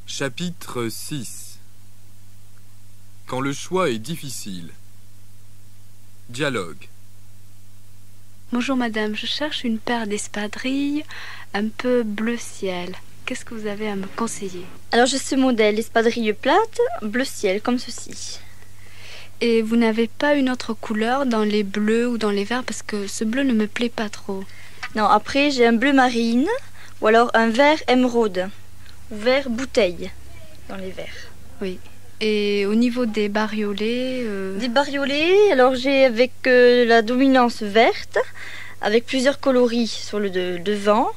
Chapitre 6. Quand le choix est difficile. Dialogue. Bonjour madame, je cherche une paire d'espadrilles un peu bleu ciel. Qu'est-ce que vous avez à me conseiller? Alors j'ai ce modèle, espadrille plate, bleu ciel, comme ceci. Et vous n'avez pas une autre couleur dans les bleus ou dans les verts parce que ce bleu ne me plaît pas trop. Non, après j'ai un bleu marine ou alors un vert émeraude ou vert bouteille dans les verts. Oui. Et au niveau des bariolets Des bariolets, alors j'ai avec la dominance verte, avec plusieurs coloris sur le devant,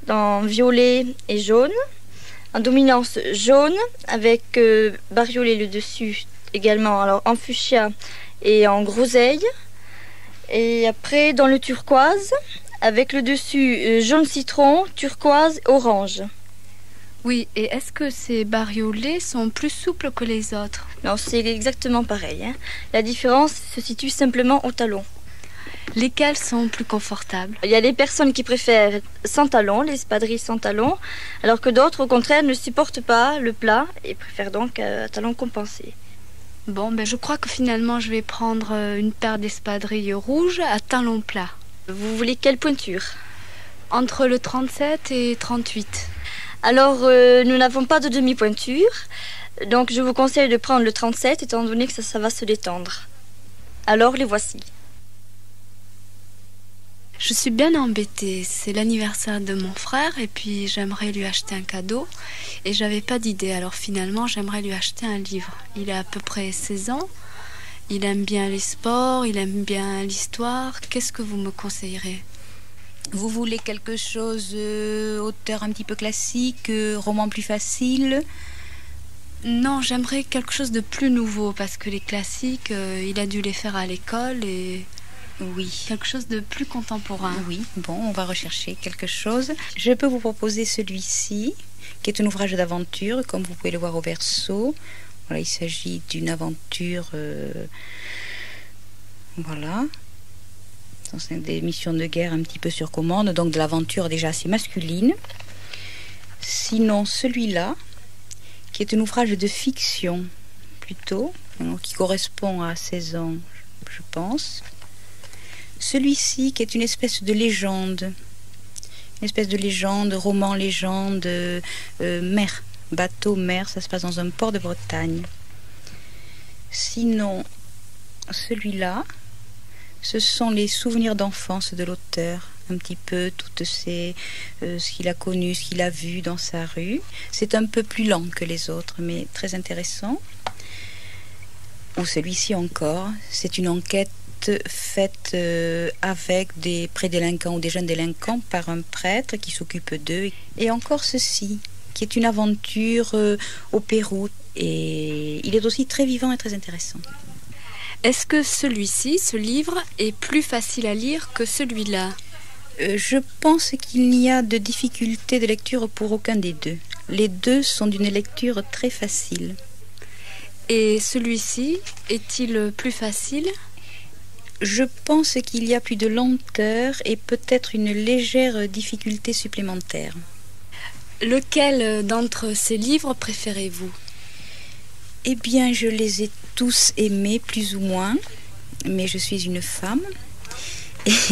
dans violet et jaune. En dominance jaune, avec bariolé le dessus également, alors en fuchsia et en groseille. Et après dans le turquoise, avec le dessus jaune citron, turquoise, orange. Oui, et est-ce que ces bariolets sont plus souples que les autres? Non, c'est exactement pareil. La différence se situe simplement au talon. Lesquels sont plus confortables? Il y a les personnes qui préfèrent sans talon, les espadrilles sans talon, alors que d'autres, au contraire, ne supportent pas le plat et préfèrent donc un talon compensé. Bon, je crois que finalement je vais prendre une paire d'espadrilles rouges à talons plats. Vous voulez quelle pointure? Entre le 37 et 38. Alors, nous n'avons pas de demi-pointure, donc je vous conseille de prendre le 37, étant donné que ça va se détendre. Alors, les voici. Je suis bien embêtée, c'est l'anniversaire de mon frère et puis j'aimerais lui acheter un cadeau et j'avais pas d'idée, alors finalement j'aimerais lui acheter un livre. Il a à peu près 16 ans, il aime bien les sports, il aime bien l'histoire. Qu'est-ce que vous me conseillerez? Vous voulez quelque chose, auteur un petit peu classique, roman plus facile? Non, j'aimerais quelque chose de plus nouveau parce que les classiques, il a dû les faire à l'école et... Oui. Quelque chose de plus contemporain. Oui, bon, on va rechercher quelque chose. Je peux vous proposer celui-ci, qui est un ouvrage d'aventure, comme vous pouvez le voir au verso. Voilà, il s'agit d'une aventure... Voilà. C'est des missions de guerre un petit peu sur commande, donc de l'aventure déjà assez masculine. Sinon, celui-là, qui est un ouvrage de fiction, plutôt, qui correspond à 16 ans, je pense. Celui-ci, qui est une espèce de légende, roman légende, mer, bateau, mer, ça se passe dans un port de Bretagne. Sinon, celui-là, ce sont les souvenirs d'enfance de l'auteur, un petit peu toutes ce qu'il a connu, ce qu'il a vu dans sa rue. C'est un peu plus lent que les autres, mais très intéressant. Ou celui-ci encore, c'est une enquête faite avec des prédélinquants ou des jeunes délinquants par un prêtre qui s'occupe d'eux. Et encore ceci, qui est une aventure au Pérou. Et il est aussi très vivant et très intéressant. Est-ce que celui-ci, ce livre, est plus facile à lire que celui-là? Je pense qu'il n'y a de difficulté de lecture pour aucun des deux. Les deux sont d'une lecture très facile. Et celui-ci, est-il plus facile? Je pense qu'il y a plus de lenteur et peut-être une légère difficulté supplémentaire. Lequel d'entre ces livres préférez-vous? Eh bien, je les ai tous aimés, plus ou moins, mais je suis une femme.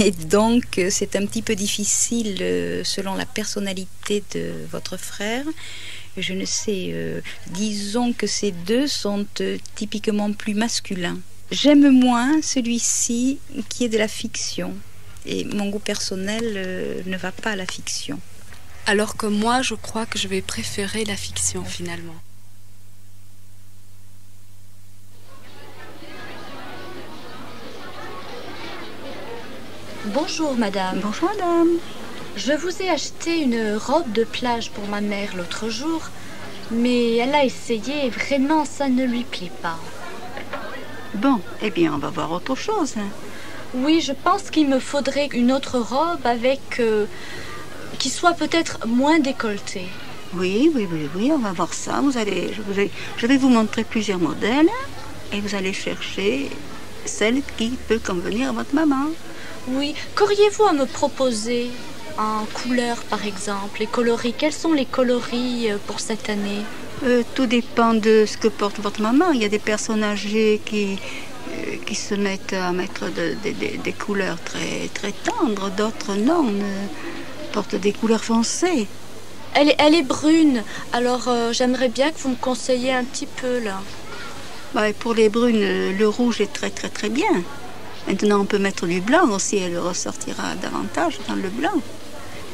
Et donc, c'est un petit peu difficile selon la personnalité de votre frère. Je ne sais, disons que ces deux sont typiquement plus masculins. J'aime moins celui-ci qui est de la fiction. Et mon goût personnel ne va pas à la fiction. Alors que moi, je crois que je vais préférer la fiction, finalement. Bonjour madame. Bonjour madame. Je vous ai acheté une robe de plage pour ma mère l'autre jour, mais elle a essayé et vraiment ça ne lui plaît pas. Bon, eh bien on va voir autre chose. Oui, je pense qu'il me faudrait une autre robe avec... qui soit peut-être moins décolletée. Oui, on va voir ça. Je vais vous montrer plusieurs modèles et vous allez chercher celle qui peut convenir à votre maman. Oui, qu'auriez-vous à me proposer en couleur par exemple, les coloris? Quels sont les coloris pour cette année? Tout dépend de ce que porte votre maman. Il y a des personnes âgées qui se mettent à mettre des couleurs très, très tendres, d'autres non, portent des couleurs foncées. Elle est brune, alors j'aimerais bien que vous me conseilliez un petit peu là. Et pour les brunes, le rouge est très très très bien. Maintenant on peut mettre du blanc aussi, elle ressortira davantage dans le blanc.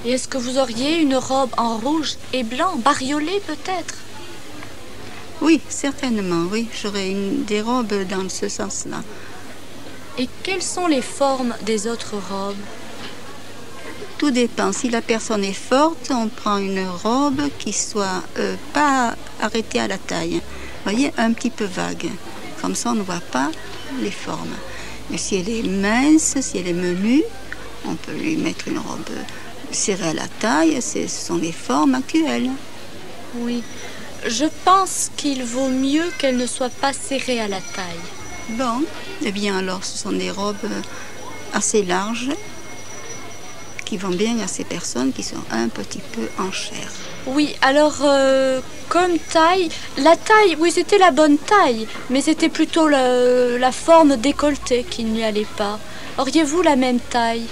Et est-ce que vous auriez une robe en rouge et blanc, bariolée peut-être? Oui, certainement, oui. J'aurai des robes dans ce sens-là. Et quelles sont les formes des autres robes? Tout dépend. Si la personne est forte, on prend une robe qui soit pas arrêtée à la taille. Vous voyez, un petit peu vague. Comme ça, on ne voit pas les formes. Mais si elle est mince, si elle est menue, on peut lui mettre une robe serrée à la taille. Ce sont les formes actuelles. Oui. Je pense qu'il vaut mieux qu'elle ne soit pas serrée à la taille. Bon, eh bien alors, ce sont des robes assez larges qui vont bien à ces personnes qui sont un petit peu en chair. Oui, alors, comme taille, la taille, oui, c'était la bonne taille, mais c'était plutôt la forme décolletée qui n'y allait pas. Auriez-vous la même taille?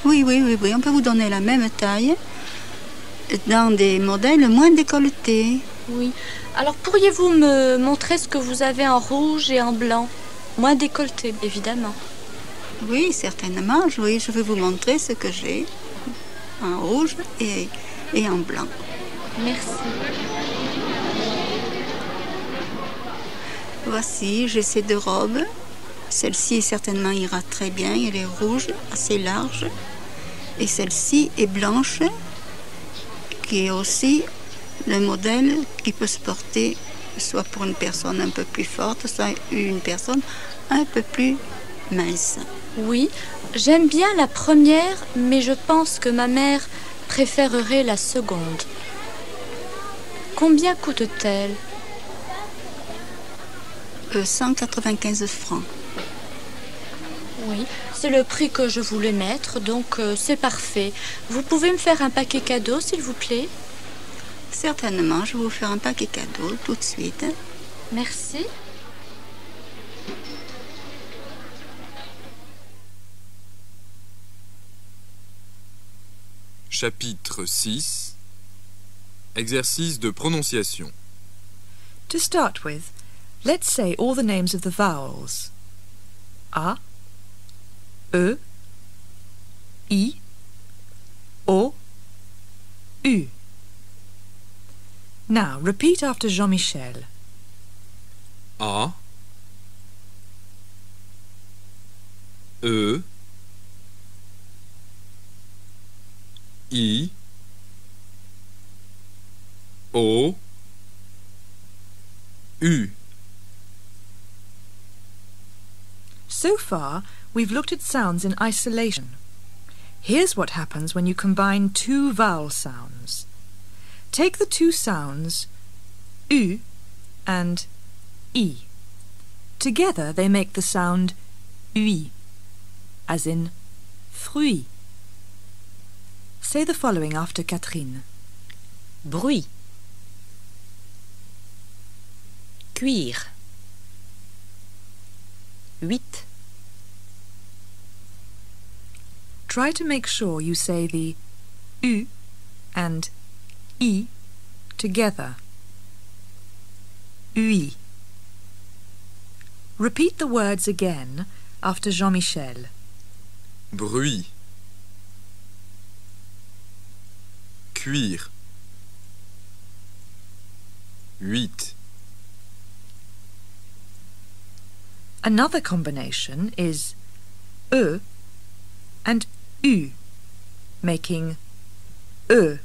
Oui, on peut vous donner la même taille dans des modèles moins décolletés. Oui. Alors, pourriez-vous me montrer ce que vous avez en rouge et en blanc? Moins décolleté, évidemment. Oui, certainement. Oui, je vais vous montrer ce que j'ai en rouge et en blanc. Merci. Voici, j'ai ces deux robes. Celle-ci, certainement, ira très bien. Elle est rouge, assez large. Et celle-ci est blanche, qui est aussi le modèle qui peut se porter soit pour une personne un peu plus forte, soit une personne un peu plus mince. Oui, j'aime bien la première, mais je pense que ma mère préférerait la seconde. Combien coûte-t-elle? 195 francs. Oui, c'est le prix que je voulais mettre, donc c'est parfait. Vous pouvez me faire un paquet cadeau, s'il vous plaît? Certainement, je vais vous faire un paquet cadeau tout de suite. Merci. Chapitre 6. Exercice de prononciation. To start with, let's say all the names of the vowels. A, E, I, O, U. Now, repeat after Jean-Michel. A, E, I, O, U. So far, we've looked at sounds in isolation. Here's what happens when you combine two vowel sounds. Take the two sounds U and I. Together they make the sound ui, as in fruit. Say the following after Catherine. Bruit. Cuire. 8. Try to make sure you say the U and I together. Ui. Repeat the words again after Jean-Michel. Bruit. Cuire. 8. Another combination is E and U, making E.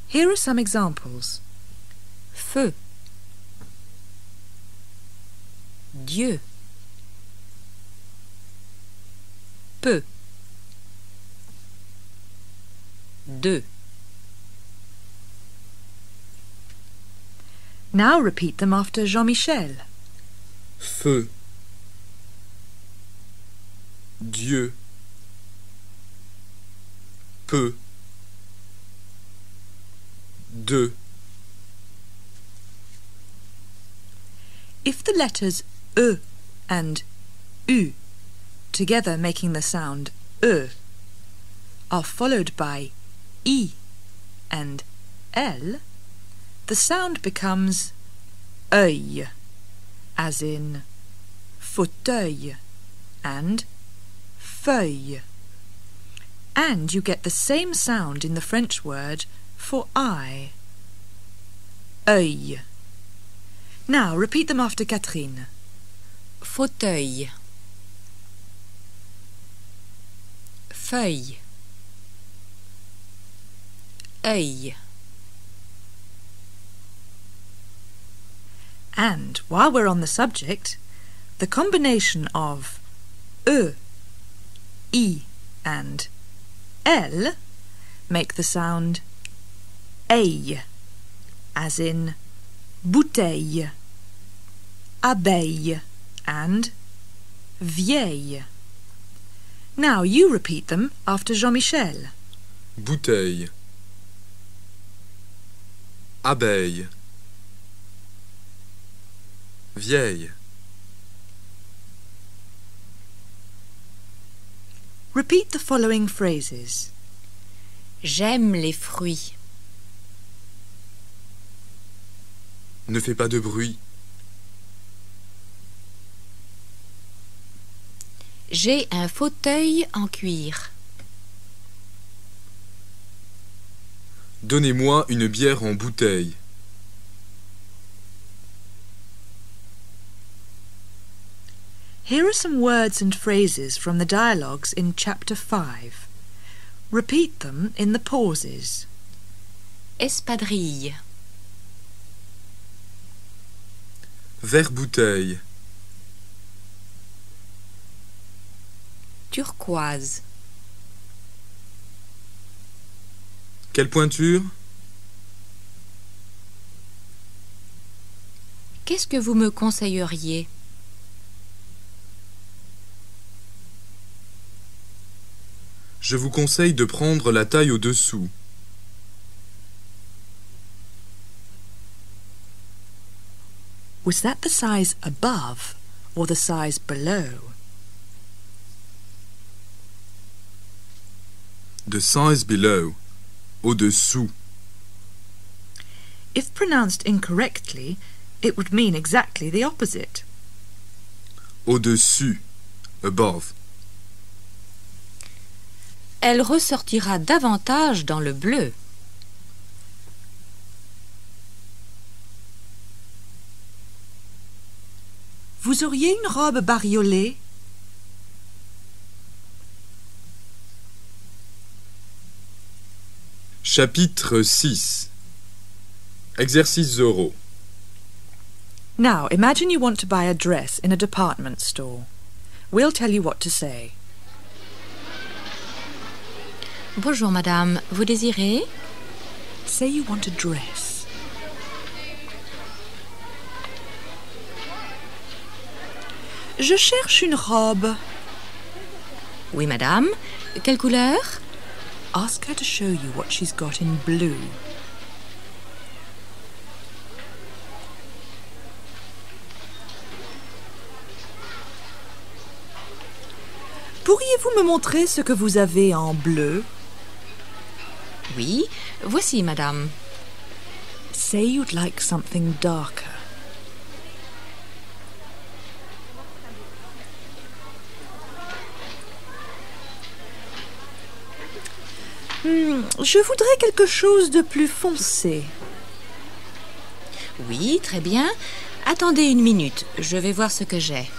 Here are some examples. Feu. Dieu. Peu. 2. Now repeat them after Jean-Michel. Feu. Dieu. Peu. 2. If the letters E and U, together making the sound E, are followed by I and L, the sound becomes œil, as in fauteuil and feuille. And you get the same sound in the French word for eye. Œil. Now repeat them after Catherine. Fauteuil. Feuille. Œil. And while we're on the subject, the combination of E, I and L make the sound aille, as in bouteille, abeille and vieille. Now you repeat them after Jean-Michel. Bouteille. Abeille. Vieille. Repeat the following phrases. J'aime les fruits. Ne fais pas de bruit. J'ai un fauteuil en cuir. Donnez-moi une bière en bouteille. Here are some words and phrases from the dialogues in Chapter 5. Repeat them in the pauses. Espadrille. Verre bouteille. Turquoise. Quelle pointure? Qu'est-ce que vous me conseilleriez? Je vous conseille de prendre la taille au-dessous. Was that the size above or the size below? The size below. Au-dessous. If pronounced incorrectly, it would mean exactly the opposite. Au-dessus. Above. Elle ressortira davantage dans le bleu. Vous auriez une robe bariolée? Chapitre 6. Exercices oraux. Now, imagine you want to buy a dress in a department store. We'll tell you what to say. Bonjour madame, vous désirez? Say you want a dress. Je cherche une robe. Oui madame, quelle couleur? Ask her to show you what she's got in blue. Pourriez-vous me montrer ce que vous avez en bleu? Oui, voici madame. Say you'd like something darker. Je voudrais quelque chose de plus foncé. Oui, très bien. Attendez une minute, je vais voir ce que j'ai.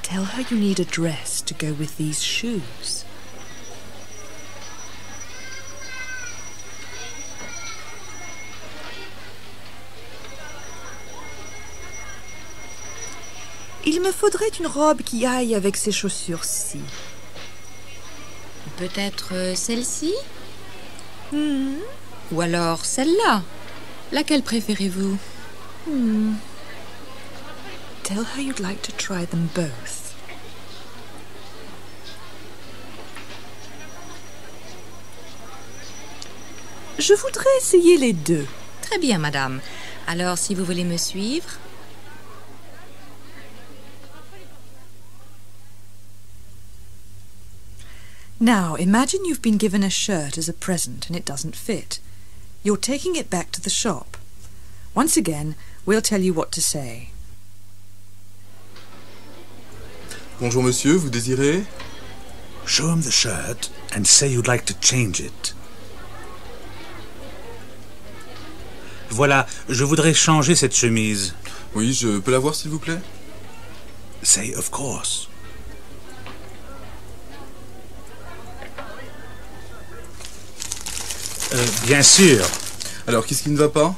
Tell her you need a dress to go with these shoes. Il me faudrait une robe qui aille avec ces chaussures-ci. Peut-être celle-ci? Ou alors celle-là? Laquelle préférez-vous? Tell her you'd like to try them both. Je voudrais essayer les deux. Très bien, madame. Alors, si vous voulez me suivre... Now, imagine you've been given a shirt as a present and it doesn't fit. You're taking it back to the shop. Once again, we'll tell you what to say. Bonjour monsieur, vous désirez? Show him the shirt and say you'd like to change it. Voilà, je voudrais changer cette chemise. Oui, je peux la voir s'il vous plaît? Say of course. Bien sûr. Alors, qu'est-ce qui ne va pas?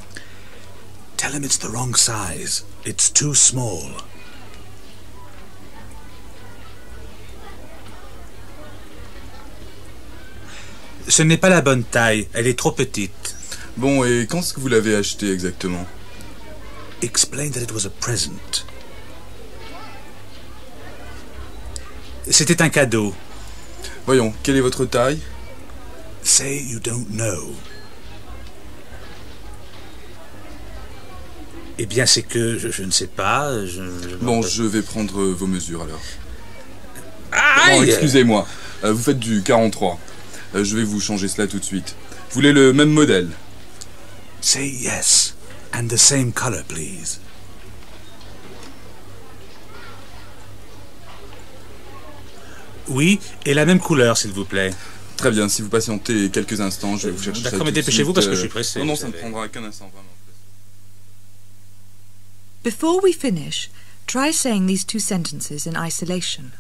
Tell him it's the wrong size. It's too small. Ce n'est pas la bonne taille. Elle est trop petite. Bon, et quand est-ce que vous l'avez acheté exactement? Explain that it was a present. C'était un cadeau. Voyons, quelle est votre taille? Say you don't know. Eh bien, c'est que je ne sais pas. Bon, je vais prendre vos mesures alors. Aïe! Bon, excusez-moi. Vous faites du 43. Je vais vous changer cela tout de suite. Vous voulez le même modèle? Say yes. And the same color, please. Oui, et la même couleur, s'il vous plaît. Très bien, si vous patientez quelques instants, je vais vous chercher ça. D'accord, mais dépêchez-vous parce que je suis pressé. Non, ça ne prendra qu'un instant, vraiment. Before we finish, try saying these two sentences in isolation.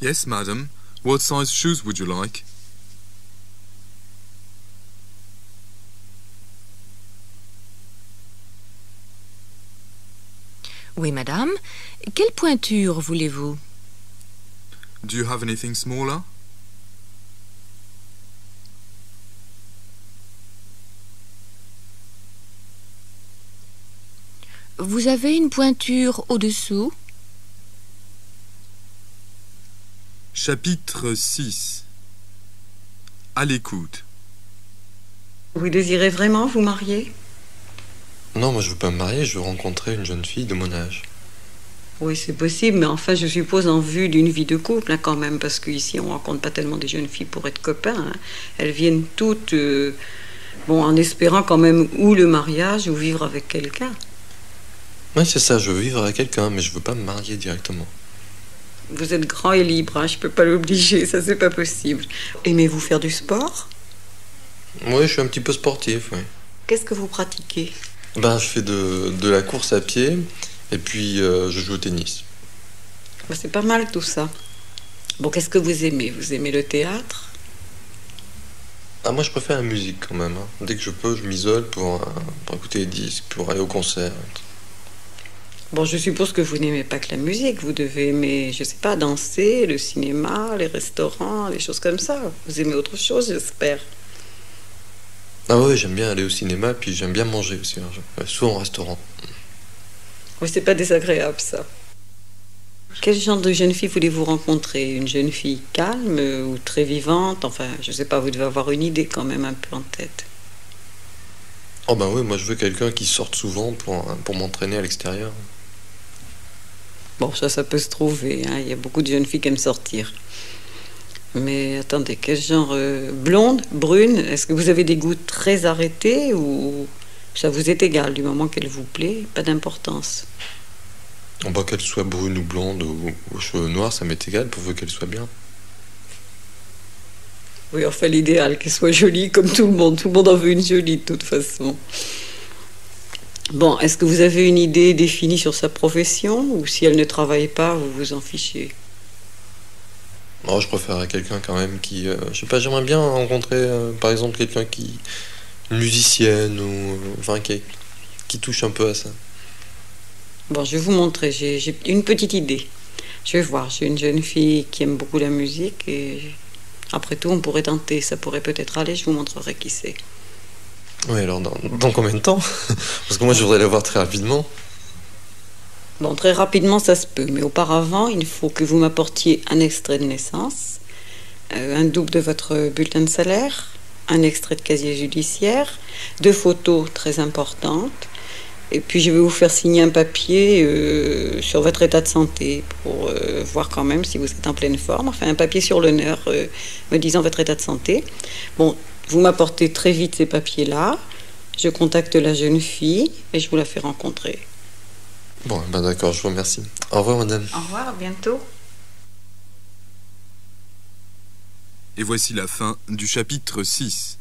Yes, madam. What size shoes would you like? Oui, madame. Quelle pointure voulez-vous? Do you have anything smaller? Vous avez une pointure au-dessous? Chapitre 6. À l'écoute. Vous désirez vraiment vous marier? Non, moi je veux pas me marier, je veux rencontrer une jeune fille de mon âge. Oui, c'est possible, mais enfin, je suppose en vue d'une vie de couple, hein, quand même, parce qu'ici, on rencontre pas tellement des jeunes filles pour être copains. Hein. Elles viennent toutes, bon, en espérant quand même ou le mariage ou vivre avec quelqu'un. Oui, c'est ça, je veux vivre avec quelqu'un, mais je veux pas me marier directement. Vous êtes grand et libre, hein, je peux pas l'obliger, ça c'est pas possible. Aimez-vous faire du sport? Oui, je suis un petit peu sportif, oui. Qu'est-ce que vous pratiquez? Ben, je fais de la course à pied, et puis je joue au tennis. Ben, c'est pas mal tout ça. Bon, qu'est-ce que vous aimez? Vous aimez le théâtre? Ah, moi je préfère la musique quand même. Hein. Dès que je peux, je m'isole pour écouter les disques, pour aller au concert. Bon, je suppose que vous n'aimez pas que la musique. Vous devez aimer, je sais pas, danser, le cinéma, les restaurants, les choses comme ça. Vous aimez autre chose, j'espère. Ah oui, j'aime bien aller au cinéma, puis j'aime bien manger aussi. Hein. Je vais souvent au restaurant. Oui, c'est pas désagréable, ça. Quel genre de jeune fille voulez-vous rencontrer? Une jeune fille calme ou très vivante? Enfin, je sais pas, vous devez avoir une idée quand même un peu en tête. Oh ben oui, moi je veux quelqu'un qui sorte souvent pour m'entraîner à l'extérieur. Bon, ça peut se trouver. Hein. Il y a beaucoup de jeunes filles qui aiment sortir. Mais attendez, quel genre? Blonde, brune? Est-ce que vous avez des goûts très arrêtés ou ça vous est égal du moment qu'elle vous plaît? Pas d'importance. Oh ben, qu'elle soit brune ou blonde ou aux cheveux noirs, ça m'est égal pourvu qu'elle soit bien. Oui, enfin l'idéal, qu'elle soit jolie comme tout le monde. Tout le monde en veut une jolie de toute façon. Bon, est-ce que vous avez une idée définie sur sa profession ou si elle ne travaille pas, vous vous en fichez? Oh, je préférerais quelqu'un quand même qui... je sais pas, j'aimerais bien rencontrer par exemple quelqu'un qui... une musicienne ou... enfin qui touche un peu à ça. Bon, je vais vous montrer, j'ai une petite idée. Je vais voir, j'ai une jeune fille qui aime beaucoup la musique et après tout on pourrait tenter, ça pourrait peut-être aller, je vous montrerai qui c'est. Oui, alors dans combien de temps? Parce que moi je voudrais la voir très rapidement. Bon, très rapidement ça se peut, mais auparavant il faut que vous m'apportiez un extrait de naissance, un double de votre bulletin de salaire, un extrait de casier judiciaire, 2 photos très importantes, et puis je vais vous faire signer un papier sur votre état de santé pour voir quand même si vous êtes en pleine forme, enfin un papier sur l'honneur me disant votre état de santé. Bon, vous m'apportez très vite ces papiers-là, je contacte la jeune fille et je vous la fais rencontrer. Bon, ben d'accord, je vous remercie. Au revoir, madame. Au revoir, à bientôt. Et voici la fin du chapitre 6.